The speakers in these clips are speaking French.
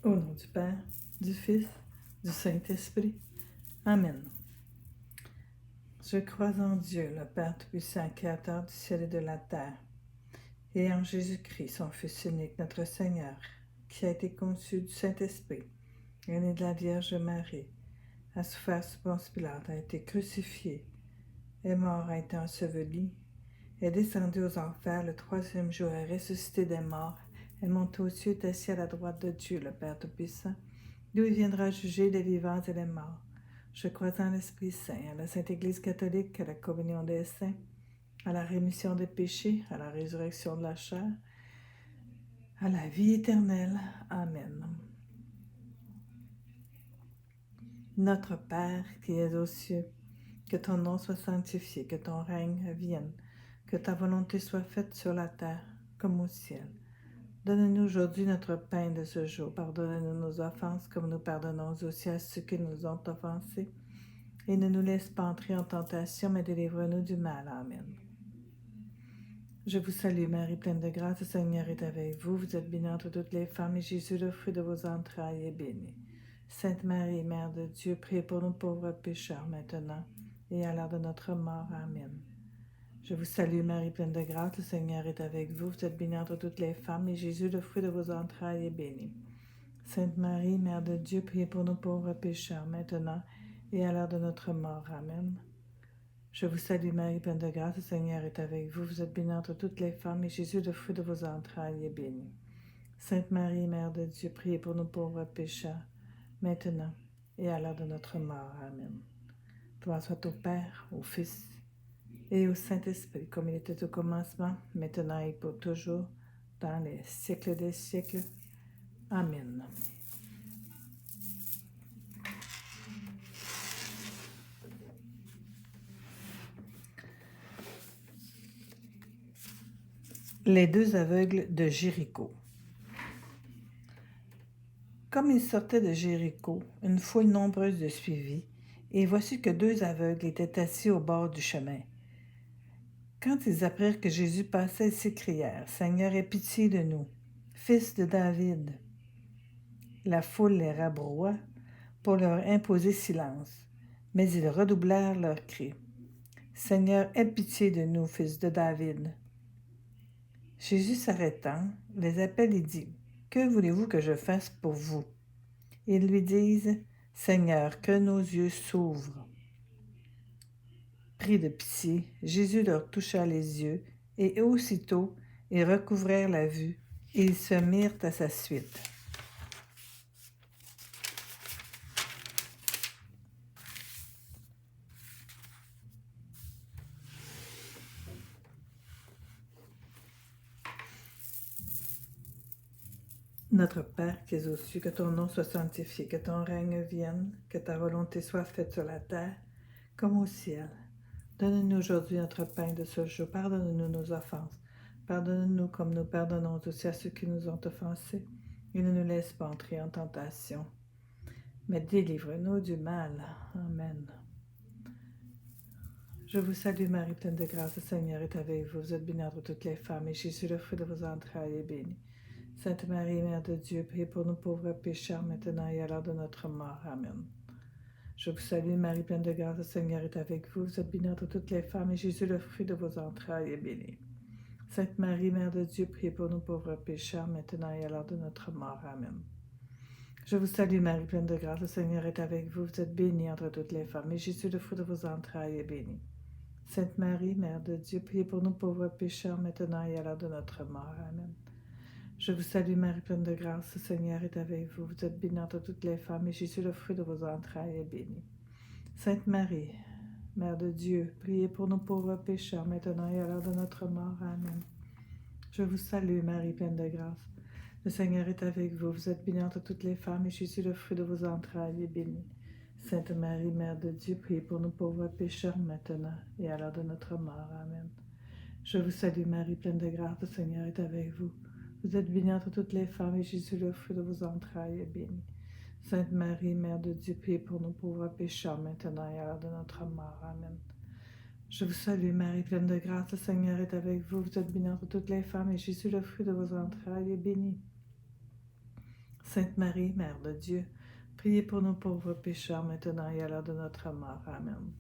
Au nom du Père, du Fils, du Saint-Esprit. Amen. Je crois en Dieu, le Père Tout-Puissant, Créateur du ciel et de la terre, et en Jésus-Christ, son Fils unique, notre Seigneur, qui a été conçu du Saint-Esprit, est né de la Vierge Marie, a souffert sous Ponce Pilate, a été crucifié, est mort, a été enseveli, est descendu aux enfers, le troisième jour est ressuscité des morts, est monté aux cieux, est assis à la droite de Dieu, le Père Tout-Puissant, d'où il viendra juger les vivants et les morts. Je crois en l'Esprit Saint, à la Sainte Église catholique, à la communion des saints, à la rémission des péchés, à la résurrection de la chair, à la vie éternelle. Amen. Notre Père qui es aux cieux, que ton nom soit sanctifié, que ton règne vienne, que ta volonté soit faite sur la terre comme au ciel. Donne-nous aujourd'hui notre pain de ce jour. Pardonne-nous nos offenses comme nous pardonnons aussi à ceux qui nous ont offensés. Et ne nous laisse pas entrer en tentation, mais délivre-nous du mal. Amen. Je vous salue Marie, pleine de grâce, le Seigneur est avec vous. Vous êtes bénie entre toutes les femmes, et Jésus, le fruit de vos entrailles, est béni. Sainte Marie, Mère de Dieu, priez pour nous pauvres pécheurs, maintenant et à l'heure de notre mort. Amen. Je vous salue Marie, pleine de grâce, le Seigneur est avec vous. Vous êtes bénie entre toutes les femmes, et Jésus, le fruit de vos entrailles, est béni. Sainte Marie, Mère de Dieu, priez pour nous pauvres pécheurs, maintenant et à l'heure de notre mort. Amen. Je vous salue Marie, pleine de grâce, le Seigneur est avec vous. Vous êtes bénie entre toutes les femmes, et Jésus, le fruit de vos entrailles, est béni. Sainte Marie, Mère de Dieu, priez pour nous pauvres pécheurs, maintenant et à l'heure de notre mort. Amen. Gloire soit au Père, au Fils et au Saint-Esprit, comme il était au commencement, maintenant et pour toujours, dans les siècles des siècles. Amen. Les deux aveugles de Jéricho. Comme ils sortaient de Jéricho, une foule nombreuse le suivit, et voici que deux aveugles étaient assis au bord du chemin. Quand ils apprirent que Jésus passait, ils s'écrièrent, « Seigneur, aie pitié de nous, fils de David. » La foule les rabroua pour leur imposer silence, mais ils redoublèrent leurs cris. « Seigneur, aie pitié de nous, fils de David. » Jésus s'arrêtant, les appelle et dit, « Que voulez-vous que je fasse pour vous? » Ils lui disent, « Seigneur, que nos yeux s'ouvrent. » Pris de pitié, Jésus leur toucha les yeux, et aussitôt ils recouvrèrent la vue, et ils se mirent à sa suite. Notre Père qui es aux cieux, que ton nom soit sanctifié, que ton règne vienne, que ta volonté soit faite sur la terre comme au ciel. Donne-nous aujourd'hui notre pain de ce jour. Pardonne-nous nos offenses. Pardonne-nous comme nous pardonnons aussi à ceux qui nous ont offensés. Et ne nous laisse pas entrer en tentation, mais délivre-nous du mal. Amen. Je vous salue Marie, pleine de grâce, le Seigneur est avec vous. Vous êtes bénie entre toutes les femmes, et Jésus, le fruit de vos entrailles, est béni. Sainte Marie, Mère de Dieu, priez pour nous pauvres pécheurs, maintenant et à l'heure de notre mort. Amen. Je vous salue Marie, pleine de grâce, le Seigneur est avec vous. Vous êtes bénie entre toutes les femmes, et Jésus, le fruit de vos entrailles, est béni. Sainte Marie, Mère de Dieu, priez pour nous pauvres pécheurs, maintenant et à l'heure de notre mort. Amen. Je vous salue Marie, pleine de grâce, le Seigneur est avec vous. Vous êtes bénie entre toutes les femmes, et Jésus, le fruit de vos entrailles, est béni. Sainte Marie, Mère de Dieu, priez pour nous pauvres pécheurs, maintenant et à l'heure de notre mort. Amen. Je vous salue Marie, pleine de grâce, le Seigneur est avec vous. Vous êtes bénie entre toutes les femmes, et Jésus, le fruit de vos entrailles, est béni. Sainte Marie, Mère de Dieu, priez pour nous pauvres pécheurs, maintenant et à l'heure de notre mort. Amen. Je vous salue Marie, pleine de grâce. Le Seigneur est avec vous. Vous êtes bénie entre toutes les femmes, et Jésus, le fruit de vos entrailles, est béni. Sainte Marie, Mère de Dieu, priez pour nous pauvres pécheurs, maintenant et à l'heure de notre mort. Amen. Je vous salue Marie, pleine de grâce, le Seigneur est avec vous. Vous êtes bénie entre toutes les femmes, et Jésus, le fruit de vos entrailles, est béni. Sainte Marie, Mère de Dieu, priez pour nous pauvres pécheurs, maintenant et à l'heure de notre mort. Amen. Je vous salue Marie, pleine de grâce, le Seigneur est avec vous. Vous êtes bénie entre toutes les femmes, et Jésus, le fruit de vos entrailles, est béni. Sainte Marie, Mère de Dieu, priez pour nous pauvres pécheurs, maintenant et à l'heure de notre mort. Amen.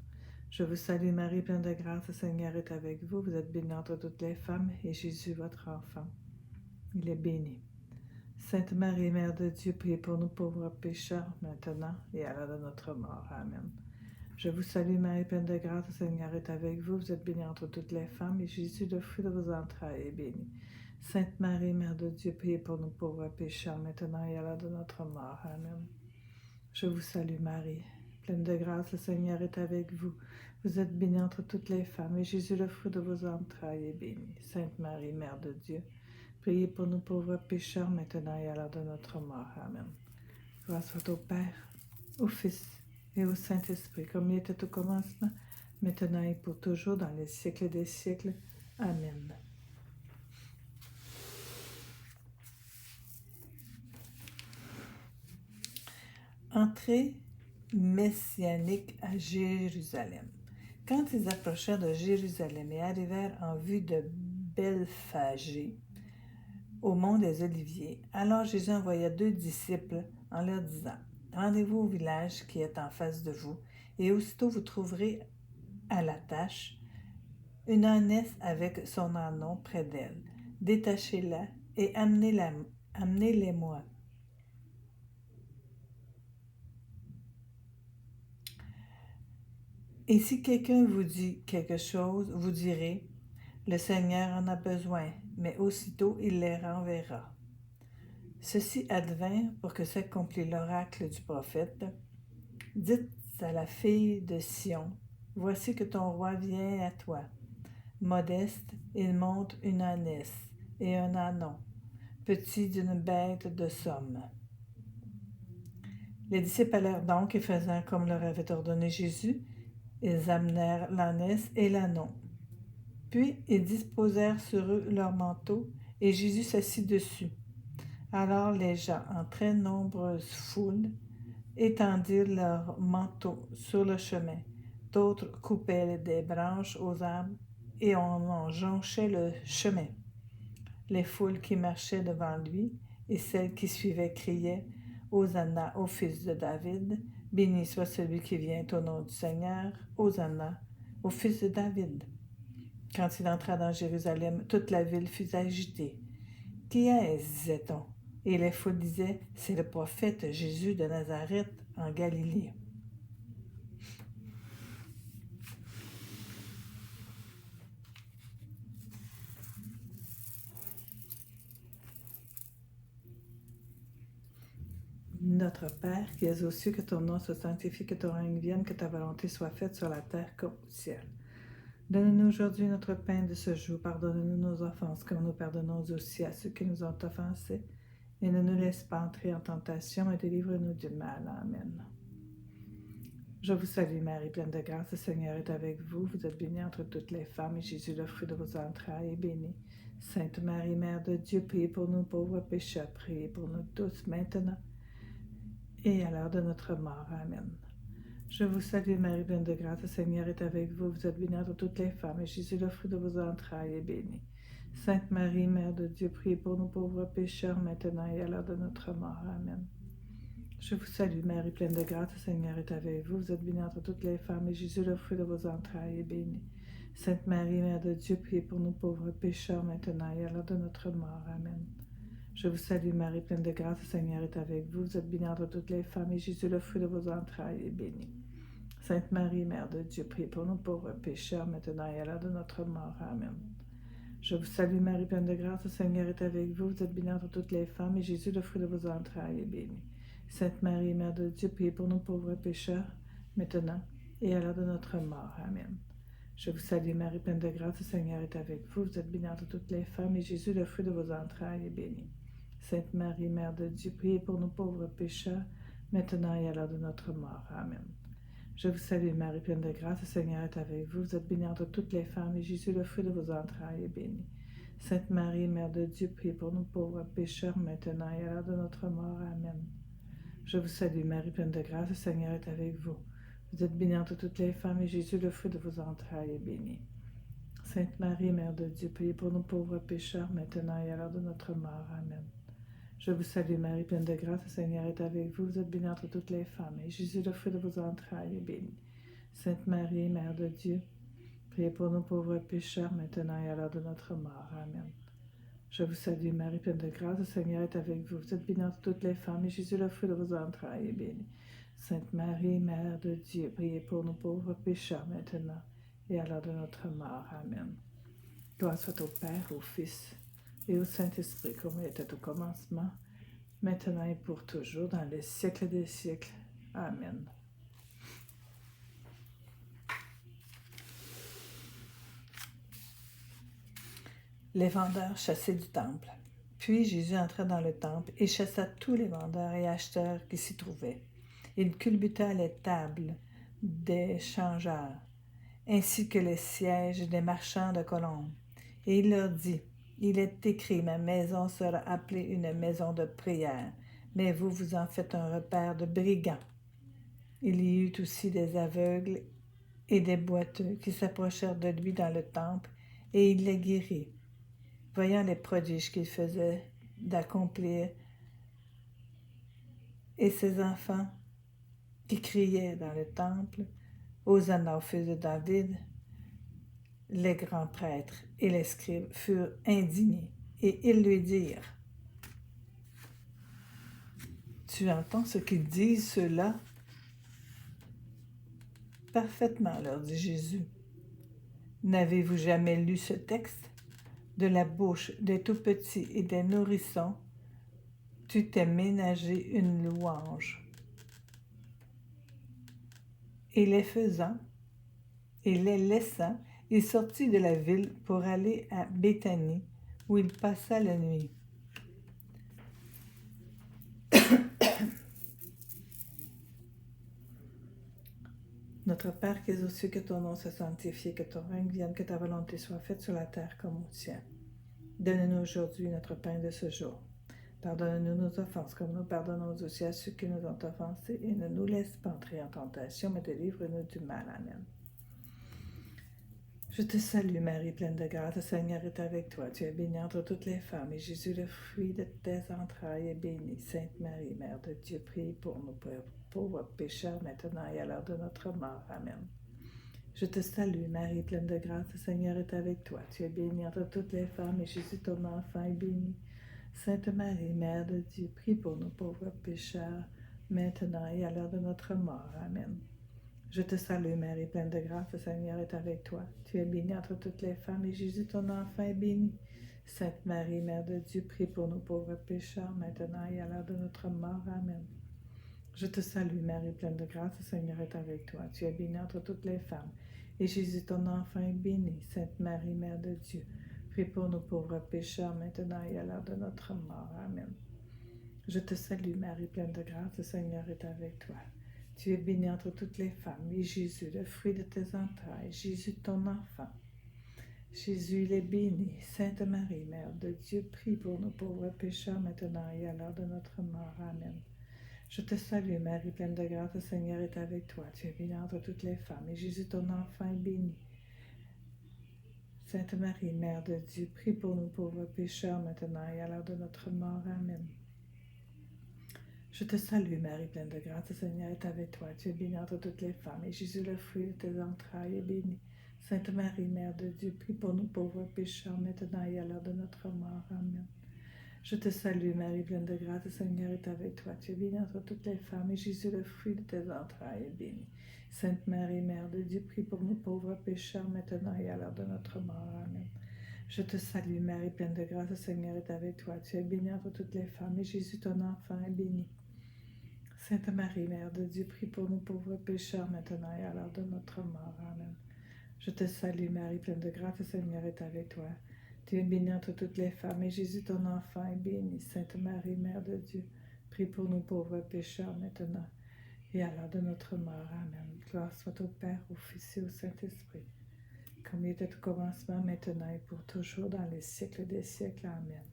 Je vous salue Marie, pleine de grâce, le Seigneur est avec vous. Vous êtes bénie entre toutes les femmes, et Jésus, votre enfant, il est béni. Sainte Marie, Mère de Dieu, priez pour nous pauvres pécheurs, maintenant et à l'heure de notre mort. Amen. Je vous salue Marie, pleine de grâce, le Seigneur est avec vous. Vous êtes bénie entre toutes les femmes, et Jésus, le fruit de vos entrailles, est béni. Sainte Marie, Mère de Dieu, priez pour nous pauvres pécheurs, maintenant et à l'heure de notre mort. Amen. Je vous salue Marie, pleine de grâce, le Seigneur est avec vous. Vous êtes bénie entre toutes les femmes, et Jésus, le fruit de vos entrailles, est béni. Sainte Marie, Mère de Dieu, priez pour nous pauvres pécheurs, maintenant et à l'heure de notre mort. Amen. Gloire soit au Père, au Fils et au Saint-Esprit, comme il était au commencement, maintenant et pour toujours, dans les siècles des siècles. Amen. Entrée messianique à Jérusalem. Quand ils approchèrent de Jérusalem et arrivèrent en vue de Bethphagée, au mont des Oliviers, alors Jésus envoya 2 disciples en leur disant, « Rendez-vous au village qui est en face de vous, et aussitôt vous trouverez à l'attache une ânesse avec son ânon près d'elle. Détachez-la et amenez-les-moi. Et si quelqu'un vous dit quelque chose, vous direz, le Seigneur en a besoin, mais aussitôt il les renverra. » Ceci advint pour que s'accomplît l'oracle du prophète. Dites à la fille de Sion, voici que ton roi vient à toi. Modeste, il monte une ânesse et un ânon, petit d'une bête de somme. Les disciples allèrent donc et faisant comme leur avait ordonné Jésus, ils amenèrent l'ânesse et l'ânon. Puis ils disposèrent sur eux leurs manteaux, et Jésus s'assit dessus. Alors les gens, en très nombreuse foule, étendirent leurs manteaux sur le chemin. D'autres coupaient des branches aux arbres, et on en jonchait le chemin. Les foules qui marchaient devant lui et celles qui suivaient criaient « Hosanna au fils de David, béni soit celui qui vient au nom du Seigneur, Hosanna au fils de David. » Quand il entra dans Jérusalem, toute la ville fut agitée. « Qui est-ce, disait-on? » Et les foules disaient, « C'est le prophète Jésus de Nazareth en Galilée. » Notre Père, qui es aux cieux, que ton nom soit sanctifié, que ton règne vienne, que ta volonté soit faite sur la terre comme au ciel. Donne-nous aujourd'hui notre pain de ce jour. Pardonne-nous nos offenses, comme nous pardonnons aussi à ceux qui nous ont offensés. Et ne nous laisse pas entrer en tentation, mais délivre-nous du mal. Amen. Je vous salue Marie, pleine de grâce, le Seigneur est avec vous. Vous êtes bénie entre toutes les femmes, et Jésus, le fruit de vos entrailles, est béni. Sainte Marie, Mère de Dieu, priez pour nous pauvres pécheurs, priez pour nous tous maintenant et à l'heure de notre mort. Amen. Je vous salue Marie, pleine de grâce, le Seigneur est avec vous. Vous êtes bénie entre toutes les femmes, et Jésus, le fruit de vos entrailles, est béni. Sainte Marie, Mère de Dieu, priez pour nous pauvres pécheurs, maintenant et à l'heure de notre mort. Amen. Je vous salue Marie, pleine de grâce, le Seigneur est avec vous. Vous êtes bénie entre toutes les femmes, et Jésus, le fruit de vos entrailles, est béni. Sainte Marie, Mère de Dieu, priez pour nous pauvres pécheurs, maintenant et à l'heure de notre mort. Amen. Je vous salue Marie, pleine de grâce, le Seigneur est avec vous. Vous êtes bénie entre toutes les femmes, et Jésus, le fruit de vos entrailles, est béni. Sainte Marie, Mère de Dieu, priez pour nous pauvres pécheurs, maintenant et à l'heure de notre mort. Amen. Je vous salue Marie, pleine de grâce, le Seigneur est avec vous. Vous êtes bénie entre toutes les femmes, et Jésus, le fruit de vos entrailles, est béni. Sainte Marie, Mère de Dieu, priez pour nous pauvres pécheurs, maintenant et à l'heure de notre mort. Amen. Je vous salue Marie, pleine de grâce, le Seigneur est avec vous. Vous êtes bénie entre toutes les femmes, et Jésus, le fruit de vos entrailles, est béni. Sainte Marie, Mère de Dieu, priez pour nous pauvres pécheurs, maintenant et à l'heure de notre mort. Amen. Je vous salue Marie, pleine de grâce, le Seigneur est avec vous. Vous êtes bénie entre toutes les femmes, et Jésus, le fruit de vos entrailles, est béni. Sainte Marie, Mère de Dieu, priez pour nous pauvres pécheurs, maintenant et à l'heure de notre mort. Amen. Je vous salue Marie, pleine de grâce, le Seigneur est avec vous. Vous êtes bénie entre toutes les femmes, et Jésus, le fruit de vos entrailles, est béni. Sainte Marie, Mère de Dieu, priez pour nous pauvres pécheurs, maintenant et à l'heure de notre mort. Amen. Je vous salue Marie, pleine de grâce, le Seigneur est avec vous. Vous êtes bénie entre toutes les femmes, et Jésus, le fruit de vos entrailles, est béni. Sainte Marie, Mère de Dieu, priez pour nous pauvres pécheurs, maintenant et à l'heure de notre mort. Amen. Je vous salue Marie, pleine de grâce, le Seigneur est avec vous. Vous êtes bénie entre toutes les femmes, et Jésus, le fruit de vos entrailles, est béni. Sainte Marie, Mère de Dieu, priez pour nous pauvres pécheurs, maintenant et à l'heure de notre mort. Amen. Gloire soit au Père, au Fils et au Saint-Esprit, comme il était au commencement, maintenant et pour toujours, dans les siècles des siècles. Amen. Les vendeurs chassés du temple. Puis Jésus entra dans le temple et chassa tous les vendeurs et acheteurs qui s'y trouvaient. Il culbuta les tables des changeurs, ainsi que les sièges des marchands de colombes. Et il leur dit, « Il est écrit, ma maison sera appelée une maison de prière, mais vous, vous en faites un repaire de brigands. » Il y eut aussi des aveugles et des boiteux qui s'approchèrent de lui dans le temple, et il les guérit. Voyant les prodiges qu'il faisait d'accomplir, et ses enfants qui criaient dans le temple, « Hosanna au fils de David », les grands prêtres et les scribes furent indignés, et ils lui dirent, « Tu entends ce qu'ils disent, ceux-là? » Parfaitement, leur dit Jésus. N'avez-vous jamais lu ce texte? De la bouche des tout-petits et des nourrissons, tu t'es ménagé une louange. Et les faisant, et les laissant, il sortit de la ville pour aller à Béthanie, où il passa la nuit. Notre Père qui es aux cieux, que ton nom soit sanctifié, que ton règne vienne, que ta volonté soit faite sur la terre comme au ciel. Donne-nous aujourd'hui notre pain de ce jour. Pardonne-nous nos offenses, comme nous pardonnons aussi à ceux qui nous ont offensés, et ne nous laisse pas entrer en tentation, mais délivre-nous du mal. Amen. Je te salue, Marie, pleine de grâce, le Seigneur est avec toi. Tu es bénie entre toutes les femmes, et Jésus, le fruit de tes entrailles, est béni. Sainte Marie, Mère de Dieu, prie pour nous pauvres pécheurs, maintenant et à l'heure de notre mort. Amen. Je te salue, Marie, pleine de grâce, le Seigneur est avec toi. Tu es bénie entre toutes les femmes, et Jésus, ton enfant, est béni. Sainte Marie, Mère de Dieu, prie pour nous pauvres pécheurs, maintenant et à l'heure de notre mort. Amen. Je te salue, Marie, pleine de grâce, le Seigneur est avec toi. Tu es bénie entre toutes les femmes, et Jésus, ton enfant, est béni. Sainte Marie, Mère de Dieu, prie pour nous pauvres pécheurs, maintenant et à l'heure de notre mort. Amen. Je te salue, Marie, pleine de grâce, le Seigneur est avec toi. Tu es bénie entre toutes les femmes, et Jésus, ton enfant, est béni. Sainte Marie, Mère de Dieu, prie pour nous pauvres pécheurs, maintenant et à l'heure de notre mort. Amen. Je te salue, Marie, pleine de grâce, le Seigneur est avec toi. Tu es bénie entre toutes les femmes, et Jésus, le fruit de tes entrailles, Jésus, ton enfant. Jésus, il est béni. Sainte Marie, Mère de Dieu, prie pour nous pauvres pécheurs, maintenant et à l'heure de notre mort. Amen. Je te salue, Marie, pleine de grâce, le Seigneur est avec toi. Tu es bénie entre toutes les femmes, et Jésus, ton enfant, est béni. Sainte Marie, Mère de Dieu, prie pour nous pauvres pécheurs, maintenant et à l'heure de notre mort. Amen. Je te salue, Marie, pleine de grâce, le Seigneur est avec toi. Tu es bénie entre toutes les femmes, et Jésus, le fruit de tes entrailles, est béni. Sainte Marie, Mère de Dieu, prie pour nous pauvres pécheurs, maintenant et à l'heure de notre mort. Amen. Je te salue, Marie, pleine de grâce, le Seigneur est avec toi. Tu es bénie entre toutes les femmes, et Jésus, le fruit de tes entrailles, est béni. Sainte Marie, Mère de Dieu, prie pour nous pauvres pécheurs, maintenant et à l'heure de notre mort. Amen. Je te salue, Marie, pleine de grâce, le Seigneur est avec toi. Tu es bénie entre toutes les femmes, et Jésus, ton enfant, est béni. Sainte Marie, Mère de Dieu, prie pour nous pauvres pécheurs, maintenant et à l'heure de notre mort. Amen. Je te salue, Marie, pleine de grâce, le Seigneur est avec toi. Tu es bénie entre toutes les femmes, et Jésus, ton enfant, est béni. Sainte Marie, Mère de Dieu, prie pour nous pauvres pécheurs, maintenant et à l'heure de notre mort. Amen. Gloire soit au Père, au Fils et au Saint-Esprit, comme il était au commencement, maintenant et pour toujours, dans les siècles des siècles. Amen.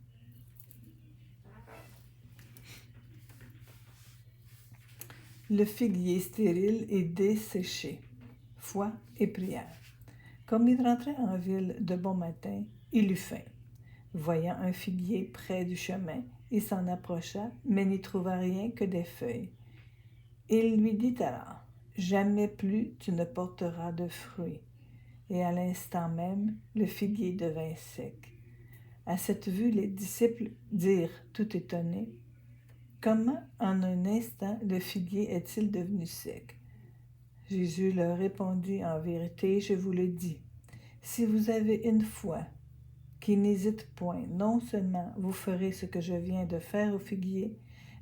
Le figuier stérile et desséché. Foi et prière. Comme il rentrait en ville de bon matin, il eut faim. Voyant un figuier près du chemin, Il s'en approcha, mais n'y trouva rien que des feuilles. Il lui dit alors, « Jamais plus tu ne porteras de fruits. » Et à l'instant même, le figuier devint sec. À cette vue, les disciples dirent, tout étonnés, « Comment en un instant le figuier est-il devenu sec? » Jésus leur répondit, « En vérité, je vous le dis, si vous avez une foi qui n'hésite point, non seulement vous ferez ce que je viens de faire au figuier,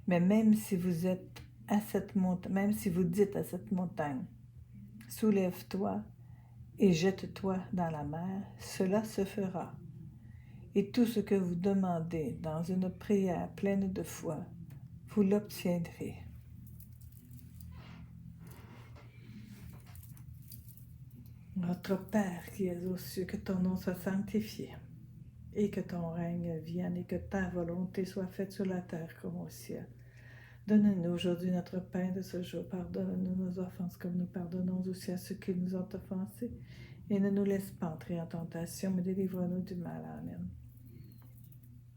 mais même si vous êtes à cette montagne, même si vous dites à cette montagne, soulève-toi et jette-toi dans la mer, cela se fera. Et tout ce que vous demandez dans une prière pleine de foi, vous l'obtiendrez. » Notre Père qui es aux cieux, que ton nom soit sanctifié et que ton règne vienne et que ta volonté soit faite sur la terre comme au ciel. Donne-nous aujourd'hui notre pain de ce jour. Pardonne-nous nos offenses comme nous pardonnons aussi à ceux qui nous ont offensés. Et ne nous laisse pas entrer en tentation, mais délivre-nous du mal. Amen.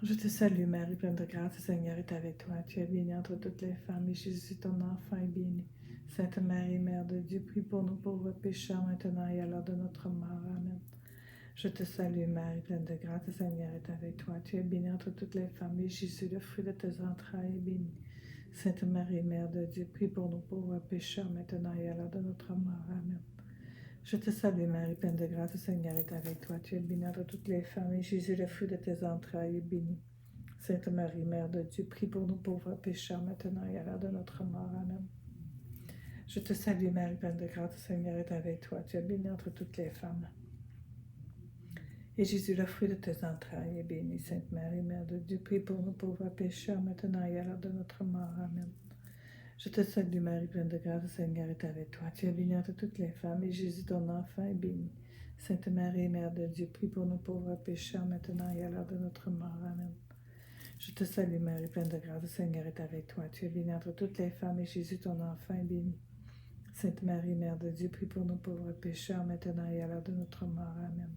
Je te salue Marie, pleine de grâce, le Seigneur est avec toi. Tu es bénie entre toutes les femmes et Jésus, ton enfant, est béni. Sainte Marie, Mère de Dieu, prie pour nous pauvres pécheurs, maintenant et à l'heure de notre mort. Amen. Je te salue Marie, pleine de grâce, le Seigneur est avec toi. Tu es bénie entre toutes les femmes et Jésus, le fruit de tes entrailles, est béni. Sainte Marie, Mère de Dieu, prie pour nous pauvres pécheurs, maintenant et à l'heure de notre mort. Amen. Je te salue Marie, pleine de grâce, le Seigneur est avec toi. Tu es bénie entre toutes les femmes et Jésus, le fruit de tes entrailles, est béni. Sainte Marie, Mère de Dieu, prie pour nous pauvres pécheurs, maintenant et à l'heure de notre mort. Amen. Je te salue Marie, pleine de grâce, le Seigneur est avec toi. Tu es bénie entre toutes les femmes. Et Jésus, le fruit de tes entrailles, est béni. Sainte Marie, Mère de Dieu, prie pour nous pauvres pécheurs, maintenant et à l'heure de notre mort. Amen. Je te salue Marie, pleine de grâce, le Seigneur est avec toi. Tu es bénie entre toutes les femmes, et Jésus, ton enfant, est béni. Sainte Marie, Mère de Dieu, prie pour nous pauvres pécheurs, maintenant et à l'heure de notre mort. Amen. Je te salue Marie, pleine de grâce, le Seigneur est avec toi. Tu es bénie entre toutes les femmes, et Jésus, ton enfant, est béni. Sainte Marie, Mère de Dieu, prie pour nous pauvres pécheurs, maintenant et à l'heure de notre mort. Amen.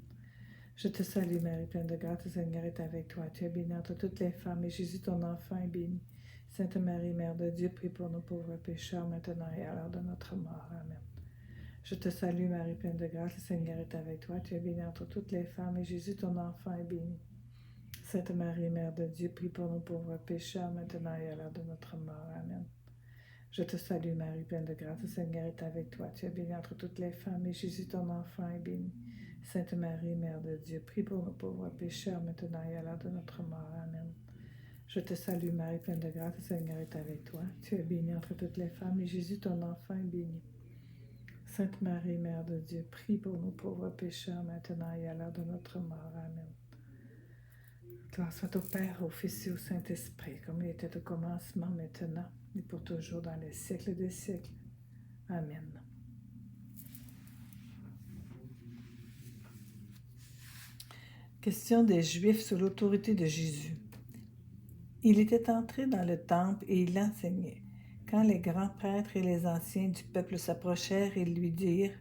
Je te salue Marie, pleine de grâce, le Seigneur est avec toi. Tu es bénie entre toutes les femmes, et Jésus, ton enfant, est béni. Sainte Marie, Mère de Dieu, prie pour nous pauvres pécheurs, maintenant et à l'heure de notre mort. Amen. Je te salue Marie, pleine de grâce, le Seigneur est avec toi. Tu es bénie entre toutes les femmes, et Jésus, ton enfant, est béni. Sainte Marie, Mère de Dieu, prie pour nous pauvres pécheurs, maintenant et à l'heure de notre mort. Amen. Je te salue Marie, pleine de grâce, le Seigneur est avec toi. Tu es bénie entre toutes les femmes, et Jésus, ton enfant, est béni. Sainte Marie, Mère de Dieu, prie pour nous pauvres pécheurs, maintenant et à l'heure de notre mort. Amen. Je te salue Marie, pleine de grâce, le Seigneur est avec toi. Tu es bénie entre toutes les femmes, et Jésus, ton enfant, est béni. Sainte Marie, Mère de Dieu, prie pour nous pauvres pécheurs, maintenant et à l'heure de notre mort. Amen. Gloire soit au Père, au Fils et au Saint-Esprit, comme il était au commencement, maintenant, et pour toujours, dans les siècles des siècles. Amen. Question des Juifs sous l'autorité de Jésus. Il était entré dans le temple et il enseignait. Quand les grands prêtres et les anciens du peuple s'approchèrent, ils lui dirent,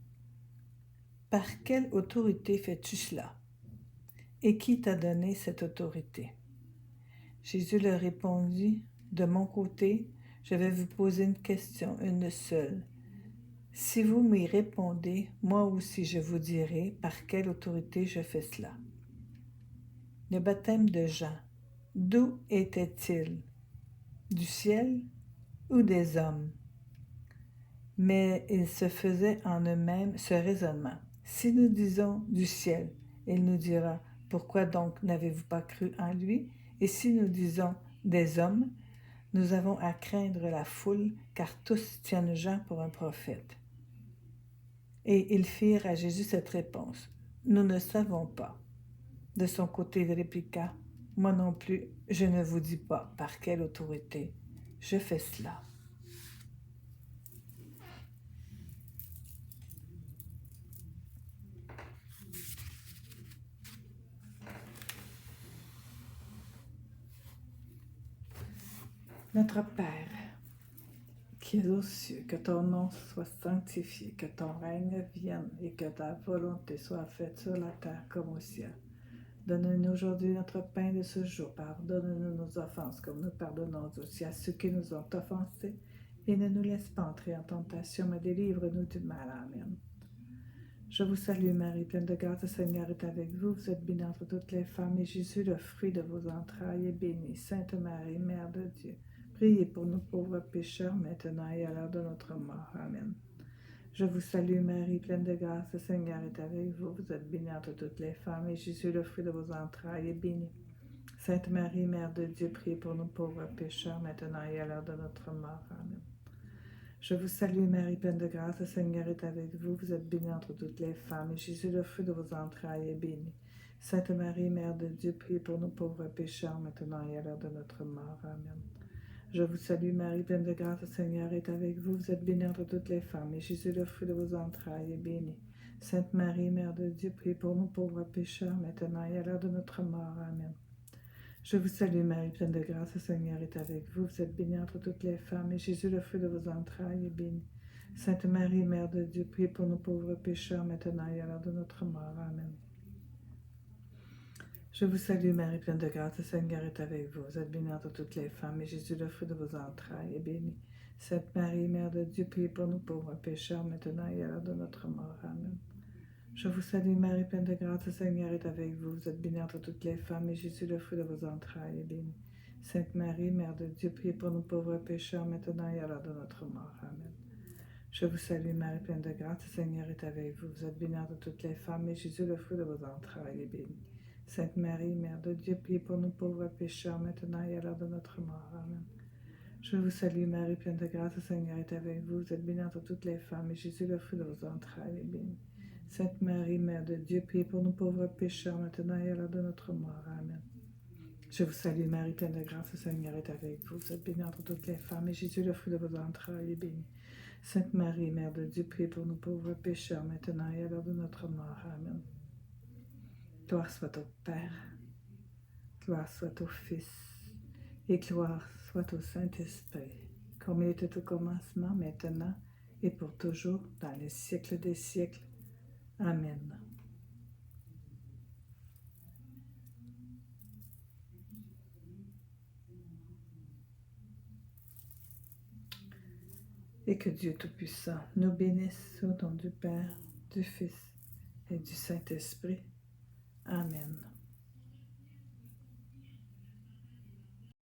« Par quelle autorité fais-tu cela? Et qui t'a donné cette autorité? » Jésus leur répondit, « De mon côté, je vais vous poser une question, une seule. Si vous m'y répondez, moi aussi je vous dirai par quelle autorité je fais cela. Le baptême de Jean, d'où était-il? Du ciel ou des hommes? » Mais ils se faisaient en eux-mêmes ce raisonnement. Si nous disons du ciel, il nous dira, pourquoi donc n'avez-vous pas cru en lui? Et si nous disons des hommes, nous avons à craindre la foule, car tous tiennent Jean pour un prophète. Et ils firent à Jésus cette réponse, nous ne savons pas. De son côté, il répliqua, moi non plus, je ne vous dis pas par quelle autorité je fais cela. Notre Père, qui es aux cieux, que ton nom soit sanctifié, que ton règne vienne et que ta volonté soit faite sur la terre comme au ciel. Donne-nous aujourd'hui notre pain de ce jour. Pardonne-nous nos offenses, comme nous pardonnons aussi à ceux qui nous ont offensés. Et ne nous laisse pas entrer en tentation, mais délivre-nous du mal. Amen. Je vous salue Marie, pleine de grâce, le Seigneur est avec vous. Vous êtes bénie entre toutes les femmes, et Jésus, le fruit de vos entrailles, est béni. Sainte Marie, Mère de Dieu, priez pour nous pauvres pécheurs, maintenant et à l'heure de notre mort. Amen. Je vous salue Marie, pleine de grâce, le Seigneur est avec vous. Vous êtes bénie entre toutes les femmes, et Jésus, le fruit de vos entrailles, est béni. Sainte Marie, Mère de Dieu, priez pour nous pauvres pécheurs, maintenant et à l'heure de notre mort. Amen. Je vous salue Marie, pleine de grâce, le Seigneur est avec vous. Vous êtes bénie entre toutes les femmes, et Jésus, le fruit de vos entrailles, est béni. Sainte Marie, Mère de Dieu, priez pour nous pauvres pécheurs, maintenant et à l'heure de notre mort. Amen. Je vous salue Marie, pleine de grâce, le Seigneur est avec vous. Vous êtes bénie entre toutes les femmes, et Jésus, le fruit de vos entrailles, est béni. Sainte Marie, Mère de Dieu, priez pour nous pauvres pécheurs, maintenant et à l'heure de notre mort. Amen. Je vous salue Marie, pleine de grâce, le Seigneur est avec vous. Vous êtes bénie entre toutes les femmes, et Jésus, le fruit de vos entrailles, est béni. Sainte Marie, Mère de Dieu, priez pour nous pauvres pécheurs, maintenant et à l'heure de notre mort. Amen. Je vous salue Marie, pleine de grâce, le Seigneur est avec vous. Vous êtes bénie entre toutes les femmes, et Jésus, le fruit de vos entrailles, est béni. Sainte Marie, Mère de Dieu, priez pour nous pauvres pécheurs, maintenant et à l'heure de notre mort. Amen. Je vous salue Marie, pleine de grâce, le Seigneur est avec vous. Vous êtes bénie entre toutes les femmes, et Jésus, le fruit de vos entrailles, est béni. Sainte Marie, Mère de Dieu, priez pour nous pauvres pécheurs, maintenant et à l'heure de notre mort. Amen. Je vous salue Marie, pleine de grâce, le Seigneur est avec vous. Vous êtes bénie entre toutes les femmes, et Jésus, le fruit de vos entrailles, est béni. Sainte Marie, Mère de Dieu, priez pour nous pauvres pécheurs, maintenant et à l'heure de notre mort. Amen. Je vous salue Marie, pleine de grâce, le Seigneur est avec vous. Vous êtes bénie entre toutes les femmes, et Jésus, le fruit de vos entrailles, est béni. Sainte Marie, Mère de Dieu, priez pour nous pauvres pécheurs, maintenant et à l'heure de notre mort. Amen. Je vous salue Marie, pleine de grâce, le Seigneur est avec vous. Vous êtes bénie entre toutes les femmes, et Jésus, le fruit de vos entrailles, est béni. Sainte Marie, Mère de Dieu, priez pour nous pauvres pécheurs, maintenant et à l'heure de notre mort. Amen. Gloire soit au Père, gloire soit au Fils, et gloire soit au Saint-Esprit, comme il était au commencement, maintenant, et pour toujours, dans les siècles des siècles. Amen. Et que Dieu Tout-Puissant nous bénisse au nom du Père, du Fils et du Saint-Esprit. Amen.